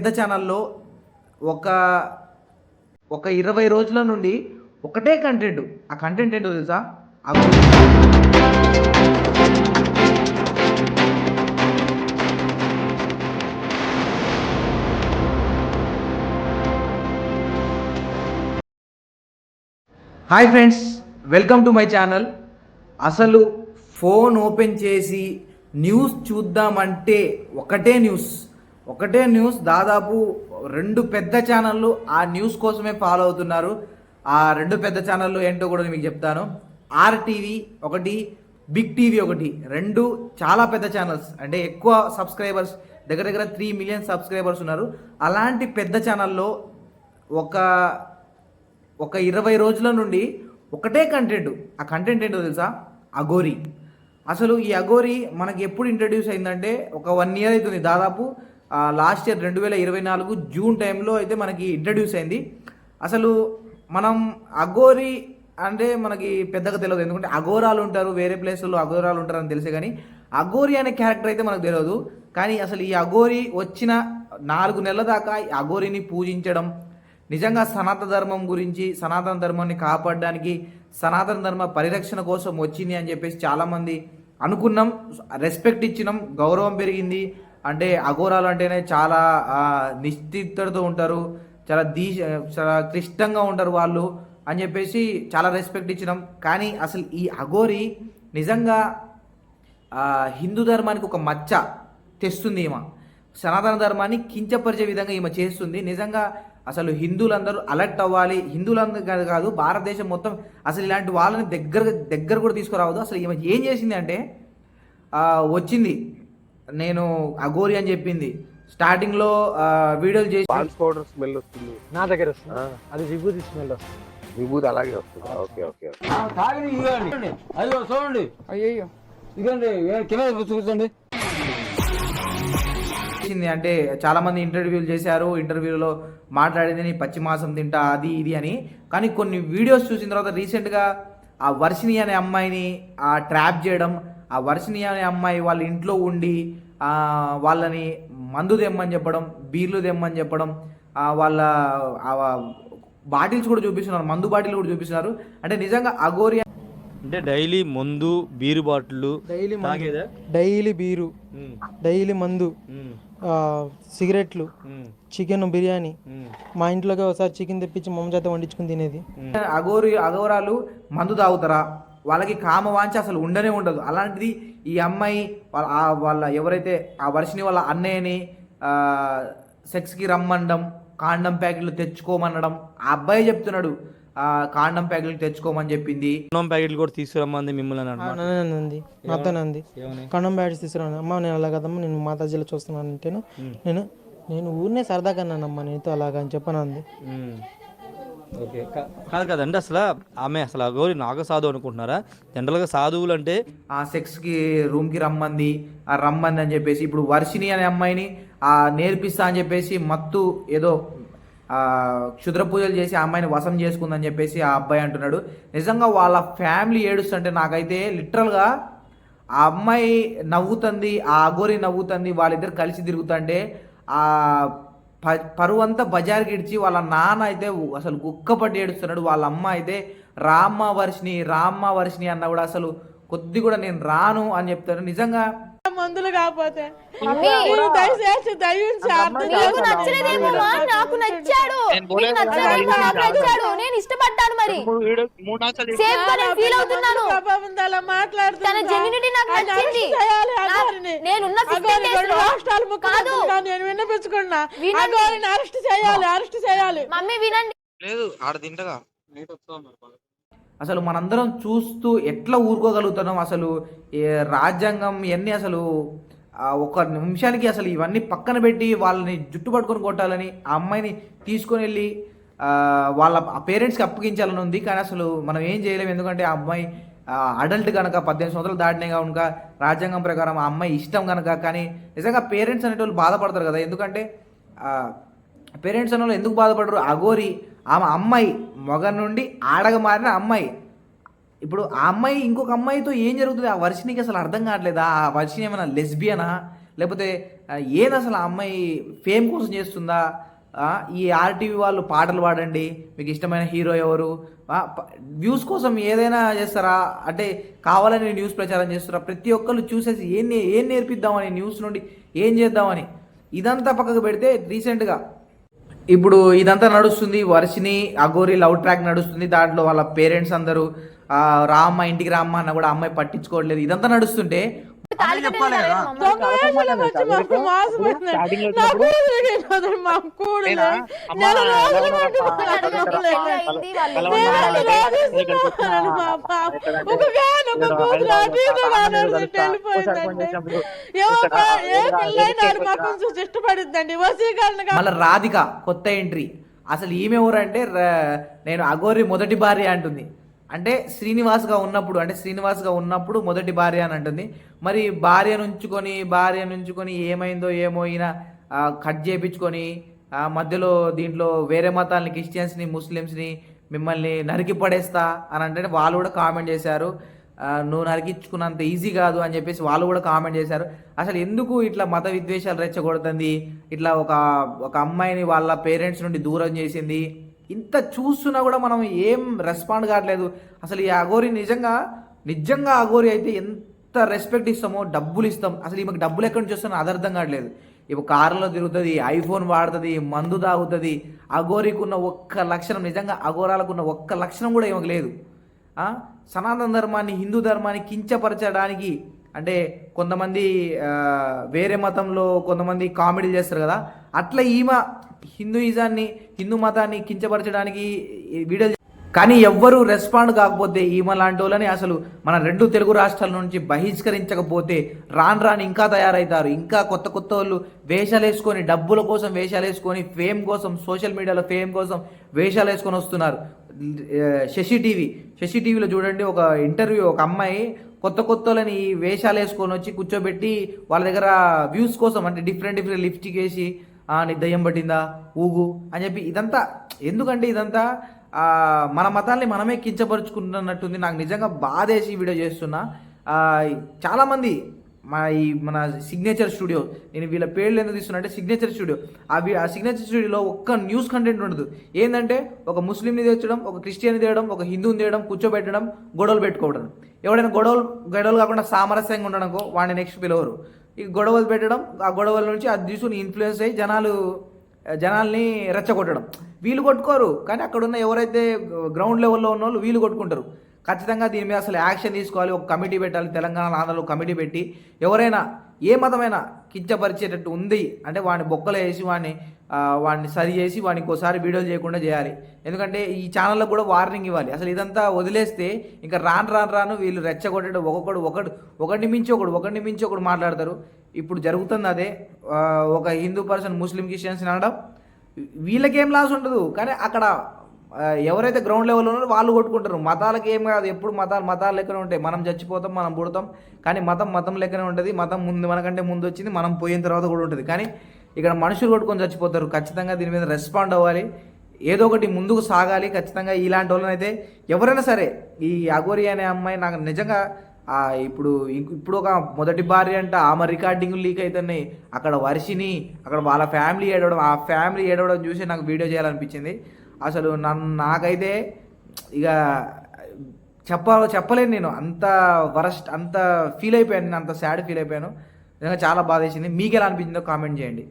పెద్ద ఛానల్లో ఒక ఒక 20 రోజుల నుండి ఒకటే కంటెంట్. ఆ కంటెంట్ ఏంటో తెలుసా? Aghori. Hi friends, welcome to my channel. అసలు ఫోన్ ఓపెన్ చేసి న్యూస్ చూద్దామంటే ఒకటే న్యూస్ దాదాపు 2 పెద్ద ఛానళ్ళు ఆ న్యూస్ కోసమే ఫాలో అవుతున్నారు. ఆ 2 పెద్ద ఛానళ్ళు ఏంటో కూడా మీకు చెప్తాను. ఆర్టీవీ ఒకటి, బిగ్ టీవీ ఒకటి, 2 చాలా పెద్ద ఛానల్స్. అంటే ఎక్కువ సబ్స్క్రైబర్స్, దగ్గర 3 మిలియన్ సబ్స్క్రైబర్స్ ఉన్నారు. అలాంటి పెద్ద ఛానల్లో ఒక 20 రోజుల నుండి ఒకటే కంటెంట్. ఆ కంటెంట్ ఏంటో తెలుసా? అఘోరి. అసలు ఈ అఘోరి మనకి ఎప్పుడు ఇంట్రడ్యూస్ అయిందంటే ఒక 1 ఇయర్ అవుతుంది. దాదాపు లాస్ట్ ఇయర్ 2024 జూన్ టైంలో అయితే మనకి ఇంట్రడ్యూస్ అయింది. అసలు మనం అఘోరి అంటే మనకి పెద్దగా తెలియదు, ఎందుకంటే అఘోరాలు ఉంటారు, వేరే ప్లేస్లో అఘోరాలు ఉంటారు అని తెలిసే, కానీ అఘోరి అనే క్యారెక్టర్ అయితే మనకు తెలియదు. కానీ అసలు ఈ అఘోరి వచ్చిన 4 నెలల దాకా ఈ అఘోరిని పూజించడం, నిజంగా సనాతన ధర్మం గురించి, సనాతన ధర్మాన్ని కాపాడడానికి, సనాతన ధర్మ పరిరక్షణ కోసం వచ్చింది అని చెప్పేసి చాలామంది అనుకున్నాం, రెస్పెక్ట్ ఇచ్చినాం, గౌరవం పెరిగింది. అంటే అఘోరాలు అంటేనే చాలా నిశ్చితతో ఉంటారు, చాలా క్లిష్టంగా ఉంటారు వాళ్ళు అని చెప్పేసి చాలా రెస్పెక్ట్ ఇచ్చినాం. కానీ అసలు ఈ అఘోరి నిజంగా హిందూ ధర్మానికి ఒక మచ్చ తెస్తుంది. ఈమె సనాతన ధర్మాన్ని కించపరిచే విధంగా ఈమె చేస్తుంది. నిజంగా అసలు హిందువులందరూ అలర్ట్ అవ్వాలి. హిందువులందరూ కాదు, భారతదేశం మొత్తం అసలు ఇలాంటి వాళ్ళని దగ్గర కూడా తీసుకురావద్దు. అసలు ఈమె ఏం చేసింది అంటే వచ్చింది, నేను అఘోరి అని చెప్పింది. స్టార్టింగ్ లో వీడియోలు చేసి పౌడర్ స్మెల్ వస్తుంది, నా దగ్గర వస్తుంది, అది విభూతి స్మెల్ వస్తుంది. విభూతి అలాగే వస్తుంది. ఓకే ఓకే అయ్యో చూడండి, అయ్యో ఇదండి కింద చూసండి. అంటే చాలా మంది ఇంటర్వ్యూలు చేశారు, ఇంటర్వ్యూలో మాట్లాడింది నేను పచ్చి మాంసం తింటా అది ఇది అని. కానీ కొన్ని వీడియోస్ చూసిన తర్వాత రీసెంట్గా ఆ వర్షిణి అనే అమ్మాయిని ట్రాప్ చేయడం, ఆ వర్షిణి అనే అమ్మాయి వాళ్ళ ఇంట్లో ఉండి వాళ్ళని మందు తెమ్మని చెప్పడం, బీర్లు తెమ్మని చెప్పడం, వాళ్ళ బాటిల్స్ కూడా చూపిస్తున్నారు, మందు బాటిల్ కూడా చూపిస్తున్నారు. అంటే నిజంగా అఘోరి అంటే డైలీ మందు, beer bottle, daily beer, daily మందు, సిగరెట్లు, చికెన్ బిర్యానీ. మా ఇంట్లోకి ఒకసారి చికెన్ తెప్పించి మమ్మ చేత వండించుకుని తినేది. అఘోరాలు మందు తాగుతారా? వాళ్ళకి కామవాంఛ అసలు ఉండనే ఉండదు. అలాంటిది ఈ అమ్మాయి వాళ్ళ ఎవరైతే ఆ వర్షిని వాళ్ళ అన్నయ్యని సెక్స్కి రమ్మండం, కాండం ప్యాకెట్లు తెచ్చుకోమనడం. ఆ అబ్బాయి చెప్తున్నాడు కాండం ప్యాకెట్లు తెచ్చుకోమని చెప్పింది. కండం ప్యాకెట్లు కూడా తీసుకురమ్మంది మిమ్మల్ని అంది, నాతోనే అంది. కండం ప్యాకెట్స్ తీసుకురాను అమ్మ, నేను అలా కదమ్మా, నేను మాతాజీలో చూస్తున్నాను అంటేను నేను ఊరినే సరదాగా అన్నానమ్మా, నేనుతో అలాగా అని చెప్పను అంది. ఓకే, కాదు కదండి, అసలు అఘోరి నాగ సాధువు అనుకుంటున్నారా? జనరల్గా సాధువులు అంటే ఆ సెక్స్కి రూమ్కి రమ్మంది అని చెప్పేసి, ఇప్పుడు వర్షిని అనే అమ్మాయిని నేర్పిస్తా అని చెప్పేసి మత్తు ఏదో క్షుద్ర పూజలు చేసి ఆ అమ్మాయిని వశం చేసుకుందని చెప్పేసి ఆ అబ్బాయి అంటున్నాడు. నిజంగా వాళ్ళ ఫ్యామిలీ ఏడుస్తుంటే నాకైతే లిటరల్గా ఆ అమ్మాయి నవ్వుతుంది, ఆ అఘోరి నవ్వుతుంది, వాళ్ళిద్దరు కలిసి తిరుగుతుంటే ఆ పరువు అంతా బజార్కి ఇడ్చి వాళ్ళ నాన్న అయితే అసలు గుక్కపట్టి ఏడుస్తున్నాడు. వాళ్ళ అమ్మ అయితే రామ్మ వర్షిని అన్న కూడా అసలు కొద్ది కూడా నేను రాను అని చెప్తారు. నిజంగా మందులు కాకపోతే నేను ఇష్టపడ్డాను, మరి నేను విన్నపించుకున్నా, అరెస్ట్ చేయాలి. మమ్మీ వినండి. లేదు ఆడ తింటగా. అసలు మనందరం చూస్తూ ఎట్లా ఊరుకోగలుగుతున్నాం? అసలు రాజ్యాంగం ఇవన్నీ అసలు ఒక నిమిషానికి అసలు ఇవన్నీ పక్కన పెట్టి వాళ్ళని జుట్టు పట్టుకొని కొట్టాలని, ఆ అమ్మాయిని తీసుకొని వెళ్ళి వాళ్ళ పేరెంట్స్కి అప్పగించాలని ఉంది. కానీ అసలు మనం ఏం చేయలేము, ఎందుకంటే ఆ అమ్మాయి అడల్ట్ కనుక, 18 సంవత్సరాలు దాటినాయి కనుక, రాజ్యాంగం ప్రకారం ఆ అమ్మాయి ఇష్టం కనుక. కానీ నిజంగా పేరెంట్స్ అనేటోళ్ళు బాధపడతారు కదా, ఎందుకంటే పేరెంట్స్ అనే వాళ్ళు ఎందుకు బాధపడరు? అఘోరి ఆమె అమ్మాయి మొగ నుండి ఆడగా మారిన అమ్మాయి. ఇప్పుడు ఆ అమ్మాయి ఇంకొక అమ్మాయితో ఏం జరుగుతుంది? ఆ వర్షినికి అసలు అర్థం కావట్లేదు. ఆ వర్షిని ఏమైనా లెస్బియనా, లేకపోతే ఏది అసలు ఆ అమ్మాయి ఫేమ్ కోసం చేస్తుందా? ఈ ఆర్టీవీ వాళ్ళు పాటలు పాడండి, మీకు ఇష్టమైన హీరో ఎవరు, వ్యూస్ కోసం ఏదైనా చేస్తారా? అంటే కావాలని న్యూస్ ప్రచారం చేస్తారా? ప్రతి ఒక్కళ్ళు చూసేసి ఏం నేర్పిద్దామని, న్యూస్ నుండి ఏం చేద్దామని. ఇదంతా పక్కకు పెడితే రీసెంట్గా ఇప్పుడు ఇదంతా నడుస్తుంది, వర్షిని అఘోరి లవ్ ట్రాక్ నడుస్తుంది. దాంట్లో వాళ్ళ పేరెంట్స్ అందరూ రామ్మ ఇంటికి రామ్మ అన్న కూడా అమ్మాయి పట్టించుకోవట్లేదు. ఇదంతా నడుస్తుంటే దొంగ వేషాలకు వచ్చి మాకు మోసపోయిందండి. నా కూతురికి ఈరోజు మా కూతురు నెల రోజుల నుండి రోగిస్తున్నారని మా పాప ఒక కూతురు అటు ఇటు కానొచ్చి వెళ్ళిపోయిందండి. ఏ పిల్లైనా మాకు చూసి ఇష్టపడిద్దండి. వసీకరణ మళ్ళీ రాధిక కొత్త ఎంట్రీ. అసలు ఈమె ఎవరంటే నేను అఘోరి మొదటి భార్య అంటుంది. అంటే శ్రీనివాస్గా ఉన్నప్పుడు మొదటి భార్య అని అంటుంది. మరి భార్య నుంచుకొని ఏమైందో ఏమో ఈయన కట్ చేయించుకొని మధ్యలో దీంట్లో వేరే మతాలని, క్రిస్టియన్స్ని, ముస్లిమ్స్ని మిమ్మల్ని నరికి పడేస్తా అని అంటే వాళ్ళు కూడా కామెంట్ చేశారు. నువ్వు నరికించుకున్నంత ఈజీ కాదు అని చెప్పేసి వాళ్ళు కూడా కామెంట్ చేశారు. అసలు ఎందుకు ఇట్లా మత విద్వేషాలు రెచ్చగొడుతుంది? ఇట్లా ఒక అమ్మాయిని వాళ్ళ పేరెంట్స్ నుండి దూరం చేసింది. ఇంత చూస్తున్నా కూడా మనం ఏం రెస్పాండ్ కావట్లేదు. అసలు ఈ అఘోరి నిజంగా అఘోరి అయితే ఎంత రెస్పెక్ట్ ఇస్తామో, డబ్బులు ఇస్తాం. అసలు ఈమెకు డబ్బులు ఎక్కడి నుంచి వస్తానో అది అర్థం కావట్లేదు. ఇప్పుడు కారులో తిరుగుతుంది, ఐఫోన్ వాడుతుంది, మందు తాగుతుంది. అఘోరికి ఉన్న ఒక్క లక్షణం, నిజంగా అఘోరాలకు ఉన్న ఒక్క లక్షణం కూడా ఈమెకు లేదు. సనాతన ధర్మాన్ని, హిందూ ధర్మాన్ని కించపరచడానికి, అంటే కొంతమంది వేరే మతంలో కొంతమంది కామెడీ చేస్తారు కదా, అట్లా ఈమె హిందూ మతాన్ని కించపరచడానికి వీడియోలు. కానీ ఎవ్వరూ రెస్పాండ్ కాకపోతే ఈమె లాంటి వాళ్ళని అసలు మన 2 తెలుగు రాష్ట్రాల నుంచి బహిష్కరించకపోతే రాను ఇంకా తయారవుతారు. ఇంకా కొత్త వాళ్ళు వేషాలు వేసుకొని, డబ్బుల కోసం వేషాలు వేసుకొని, ఫేమ్ కోసం, సోషల్ మీడియాలో ఫేమ్ కోసం వేషాలు వేసుకొని వస్తున్నారు. శశి టీవీలో చూడండి, ఒక ఇంటర్వ్యూ, ఒక అమ్మాయి కొత్త వాళ్ళని ఈ వేషాలు వేసుకొని వచ్చి కూర్చోబెట్టి వాళ్ళ దగ్గర వ్యూస్ కోసం, అంటే డిఫరెంట్ లిప్స్టిక్ వేసి నీ దయ్యం పట్టిందా ఊగు అని చెప్పి. ఇదంతా ఎందుకంటే ఇదంతా మన మతాల్ని మనమే కించపరుచుకుంటున్నట్టుంది. నాకు నిజంగా బాధేసి వీడియో చేస్తున్నా. చాలామంది మన సిగ్నేచర్ స్టూడియో, నేను వీళ్ళ పేర్లు ఎందుకు తీస్తున్నా అంటే సిగ్నేచర్ స్టూడియో, ఆ సిగ్నేచర్ స్టూడియోలో ఒక్క న్యూస్ కంటెంట్ ఉండదు. ఏంటంటే ఒక ముస్లింని తెచ్చడం, ఒక క్రిస్టియన్ని తేయడం, ఒక హిందూని తేయడం, కూర్చోబెట్టడం, గొడవలు పెట్టుకోవడం. ఎవడైనా గొడవలు కాకుండా సామరస్యంగా ఉండడంకో వాడిని నెక్స్ట్ పిలవరు. ఈ గొడవలు పెట్టడం, ఆ గొడవల నుంచి అది తీసుకుని ఇన్ఫ్లుయెన్స్ అయ్యి జనాల్ని రెచ్చగొట్టడం. వీళ్ళు కొట్టుకోరు, కానీ అక్కడ ఉన్న ఎవరైతే గ్రౌండ్ లెవెల్లో ఉన్న వాళ్ళు వీళ్ళు కొట్టుకుంటారు. ఖచ్చితంగా దీని మీద అసలు యాక్షన్ తీసుకోవాలి. ఒక కమిటీ పెట్టాలి. తెలంగాణ, ఆంధ్రలో కమిటీ పెట్టి ఎవరైనా ఏ మతమైనా కించపరిచేటట్టు ఉంది అంటే వాడిని బొక్కలు వేసి వాడిని సరి చేసి వాడిని ఇంకోసారి వీడియోలు చేయకుండా చేయాలి. ఎందుకంటే ఈ ఛానల్లో కూడా వార్నింగ్ ఇవ్వాలి. అసలు ఇదంతా వదిలేస్తే ఇంకా రాను వీళ్ళు రెచ్చగొట్టడం, ఒకడిని మించి ఒకడు మాట్లాడతారు. ఇప్పుడు జరుగుతుంది అదే. ఒక హిందూ పర్సన్ ముస్లిం క్రిస్టియన్స్ అనడం, వీళ్ళకేం లాస్ ఉండదు, కానీ అక్కడ ఎవరైతే గ్రౌండ్ లెవెల్లో ఉన్నారో వాళ్ళు కొట్టుకుంటారు. మతాలకు ఏం కాదు, ఎప్పుడు మతాలు లెక్కనే ఉంటాయి. మనం చచ్చిపోతాం, మనం పుడతాం, కానీ మతం లెక్కనే ఉంటుంది. మతం మనకంటే ముందు వచ్చింది, మనం పోయిన తర్వాత కూడా ఉంటుంది. కానీ ఇక్కడ మనుషులు కొట్టుకొని చచ్చిపోతారు. ఖచ్చితంగా దీని మీద రెస్పాండ్ అవ్వాలి, ఏదో ఒకటి ముందుకు సాగాలి. ఖచ్చితంగా ఇలాంటి వాళ్ళని అయితే ఎవరైనా సరే, ఈ అఘోరి అనే అమ్మాయి నాకు నిజంగా ఇప్పుడు ఒక మొదటి భార్య అంట, ఆమె రికార్డింగ్ లీక్ అవుతున్నాయి. అక్కడ వర్షిని, అక్కడ వాళ్ళ ఫ్యామిలీ ఏడవడం చూసి నాకు వీడియో చేయాలనిపించింది. అసలు నాకైతే ఇక చెప్పలేను. నేను అంత ఫీల్ అయిపోయాను, నేను అంత సాడ్ ఫీల్ అయిపోయాను. నిజంగా చాలా బాధ వేసింది. మీకు ఎలా అనిపించిందో కామెంట్ చేయండి.